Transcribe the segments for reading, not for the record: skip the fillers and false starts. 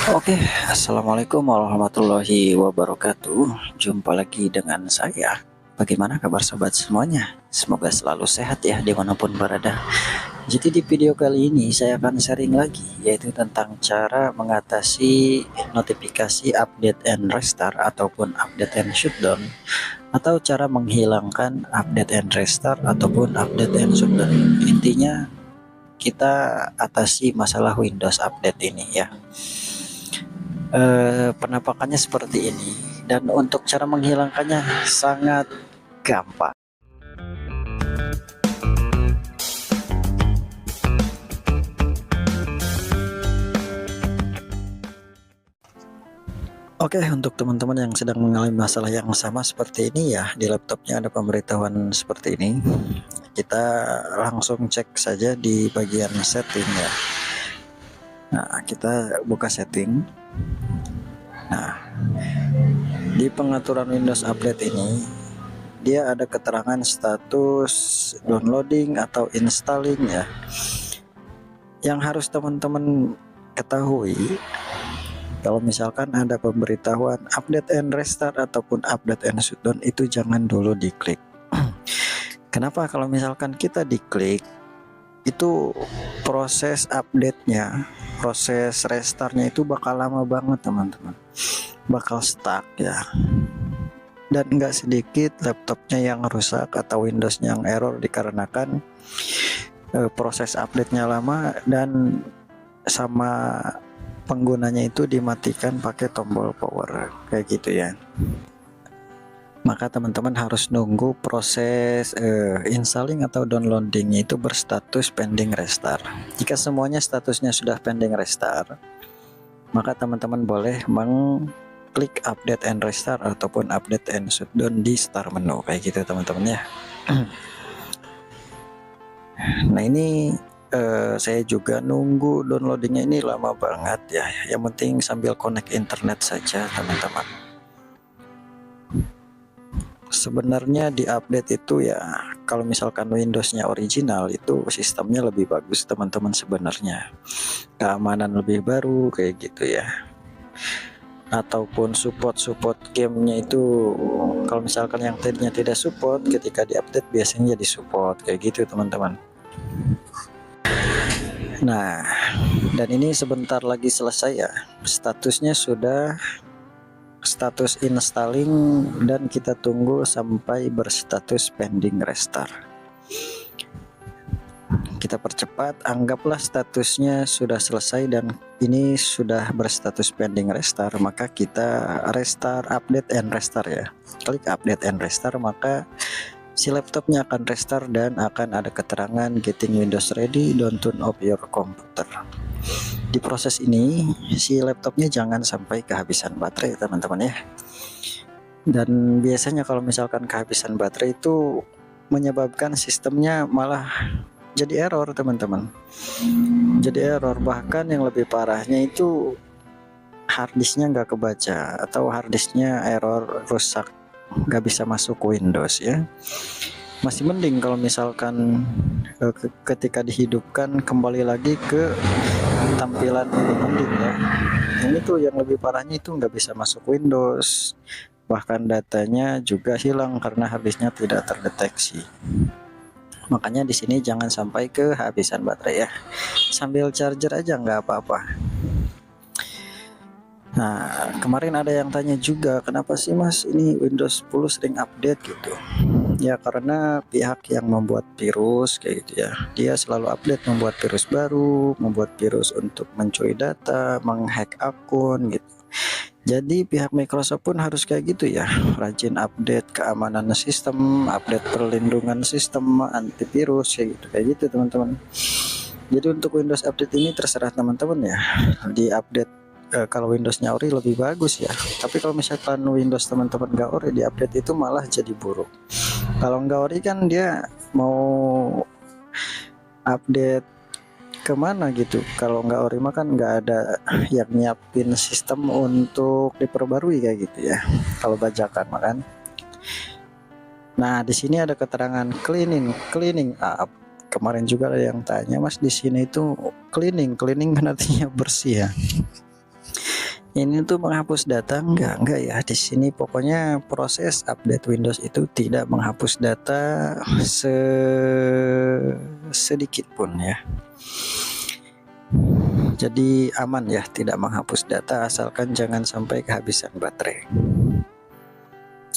Oke, assalamualaikum warahmatullahi wabarakatuh. Jumpa lagi dengan saya. Bagaimana kabar sobat semuanya? Semoga selalu sehat ya dimanapun berada. Jadi di video kali ini saya akan sharing lagi, yaitu tentang cara mengatasi notifikasi update and restart ataupun update and shutdown, atau cara menghilangkan update and restart ataupun update and shutdown. Intinya kita atasi masalah Windows update ini ya. Penampakannya seperti ini, dan untuk cara menghilangkannya sangat gampang. Oke, untuk teman-teman yang sedang mengalami masalah yang sama seperti ini ya, di laptopnya ada pemberitahuan seperti ini, kita langsung cek saja di bagian setting ya. Nah, kita buka setting. Nah, di pengaturan Windows Update ini, dia ada keterangan status downloading atau installing ya. Yang harus teman-teman ketahui, kalau misalkan ada pemberitahuan update and restart ataupun update and shutdown, itu jangan dulu diklik. Kenapa? Kalau misalkan kita diklik, itu proses update-nya, proses restartnya itu bakal lama banget teman-teman, bakal stuck ya. Dan nggak sedikit laptopnya yang rusak atau Windows-nya yang error dikarenakan proses update-nya lama dan sama penggunanya itu dimatikan pakai tombol power kayak gitu ya. Maka teman-teman harus nunggu proses installing atau downloadingnya itu berstatus pending restart. Jika semuanya statusnya sudah pending restart, maka teman-teman boleh mengklik update and restart ataupun update and shutdown di start menu kayak gitu teman-teman ya. Nah ini saya juga nunggu downloadingnya ini lama banget ya. Yang penting sambil connect internet saja teman-teman. Sebenarnya di update itu ya, kalau misalkan Windows-nya original itu sistemnya lebih bagus teman-teman sebenarnya. Keamanan lebih baru kayak gitu ya. Ataupun support gamenya itu, kalau misalkan yang tadinya tidak support, ketika di update biasanya jadi support kayak gitu teman-teman. Nah, dan ini sebentar lagi selesai ya. Statusnya sudah status installing dan kita tunggu sampai berstatus pending restart. Kita percepat, anggaplah statusnya sudah selesai dan ini sudah berstatus pending restart, maka kita restart, update and restart ya. Klik update and restart, maka si laptopnya akan restart dan akan ada keterangan getting Windows ready, don't turn off your computer. Di proses ini si laptopnya jangan sampai kehabisan baterai teman-teman ya. Dan biasanya kalau misalkan kehabisan baterai itu menyebabkan sistemnya malah jadi error teman-teman. Jadi error, bahkan yang lebih parahnya itu harddisknya nggak kebaca atau harddisknya error, rusak, nggak bisa masuk Windows ya. Masih mending kalau misalkan ketika dihidupkan kembali lagi ke tampilan mending ya. Ini tuh yang lebih parahnya itu nggak bisa masuk Windows, bahkan datanya juga hilang karena harddisknya tidak terdeteksi. Makanya di sini jangan sampai kehabisan baterai ya. Sambil charger aja nggak apa-apa. Nah, kemarin ada yang tanya juga, kenapa sih Mas ini Windows 10 sering update gitu? Ya karena pihak yang membuat virus kayak gitu ya, dia selalu update, membuat virus baru, membuat virus untuk mencuri data, menghack akun gitu. Jadi pihak Microsoft pun harus kayak gitu ya, rajin update keamanan sistem, update perlindungan sistem, antivirus kayak gitu teman-teman. Jadi untuk Windows update ini terserah teman-teman ya, di update kalau Windowsnya ori lebih bagus ya. Tapi kalau misalkan Windows teman-teman nggak ori, di update itu malah jadi buruk. Kalau nggak ori kan dia mau update kemana gitu. Kalau nggak ori mah kan nggak ada yang nyiapin sistem untuk diperbarui kayak gitu ya. Kalau bajakan makan. Nah di sini ada keterangan cleaning up. Kemarin juga ada yang tanya, Mas di sini itu cleaning kan artinya bersih ya. Ini tuh menghapus data enggak ya. Di sini pokoknya proses update Windows itu tidak menghapus data sedikit pun ya. Jadi aman ya, tidak menghapus data asalkan jangan sampai kehabisan baterai.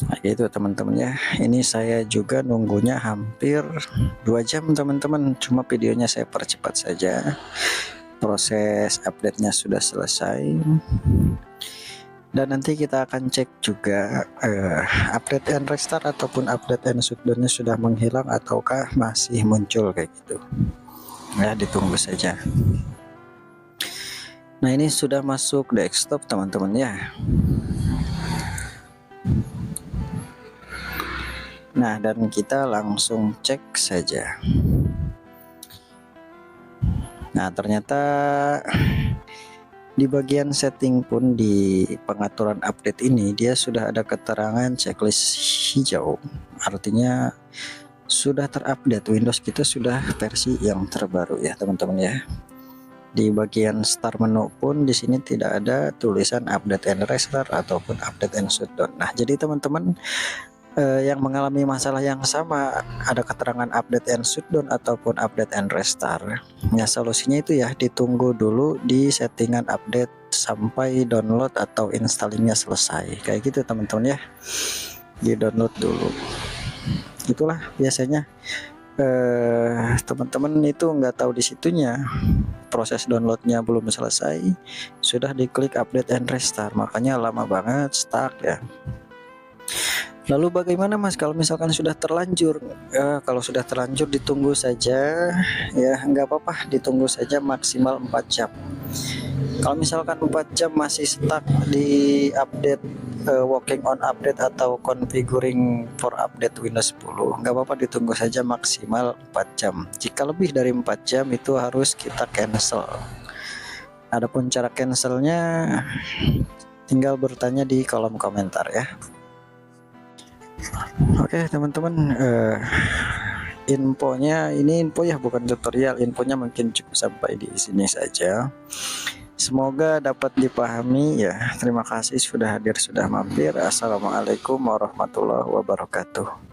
Nah, gitu teman-teman ya. Ini saya juga nunggunya hampir 2 jam teman-teman. Cuma videonya saya percepat saja. Proses update-nya sudah selesai. Dan nanti kita akan cek juga update and restart ataupun update and shutdown-nya sudah menghilang ataukah masih muncul kayak gitu. Ya, ditunggu saja. Nah, ini sudah masuk desktop teman-teman ya. Nah, dan kita langsung cek saja. Nah, ternyata di bagian setting pun di pengaturan update ini dia sudah ada keterangan checklist hijau. Artinya sudah terupdate, Windows kita sudah versi yang terbaru ya teman-teman ya. Di bagian start menu pun di sini tidak ada tulisan update and restart ataupun update and shutdown. Nah, jadi teman-teman yang mengalami masalah yang sama, ada keterangan update and shutdown ataupun update and restart, ya solusinya itu ya ditunggu dulu di settingan update sampai download atau installingnya selesai kayak gitu teman-teman ya. Di download dulu, itulah biasanya teman-teman itu nggak tahu di situnya proses downloadnya belum selesai, sudah diklik update and restart, makanya lama banget stuck ya. Lalu bagaimana Mas kalau misalkan sudah terlanjur? Kalau sudah terlanjur ditunggu saja ya, nggak apa-apa, ditunggu saja maksimal 4 jam. Kalau misalkan 4 jam masih stuck di update working on update atau configuring for update Windows 10, nggak apa-apa, ditunggu saja maksimal 4 jam. Jika lebih dari 4 jam itu harus kita cancel. Adapun cara cancelnya tinggal bertanya di kolom komentar ya. Oke teman-teman, infonya ini info ya, bukan tutorial. Infonya mungkin cukup sampai di sini saja. Semoga dapat dipahami ya. Terima kasih sudah hadir, sudah mampir. Assalamualaikum warahmatullahi wabarakatuh.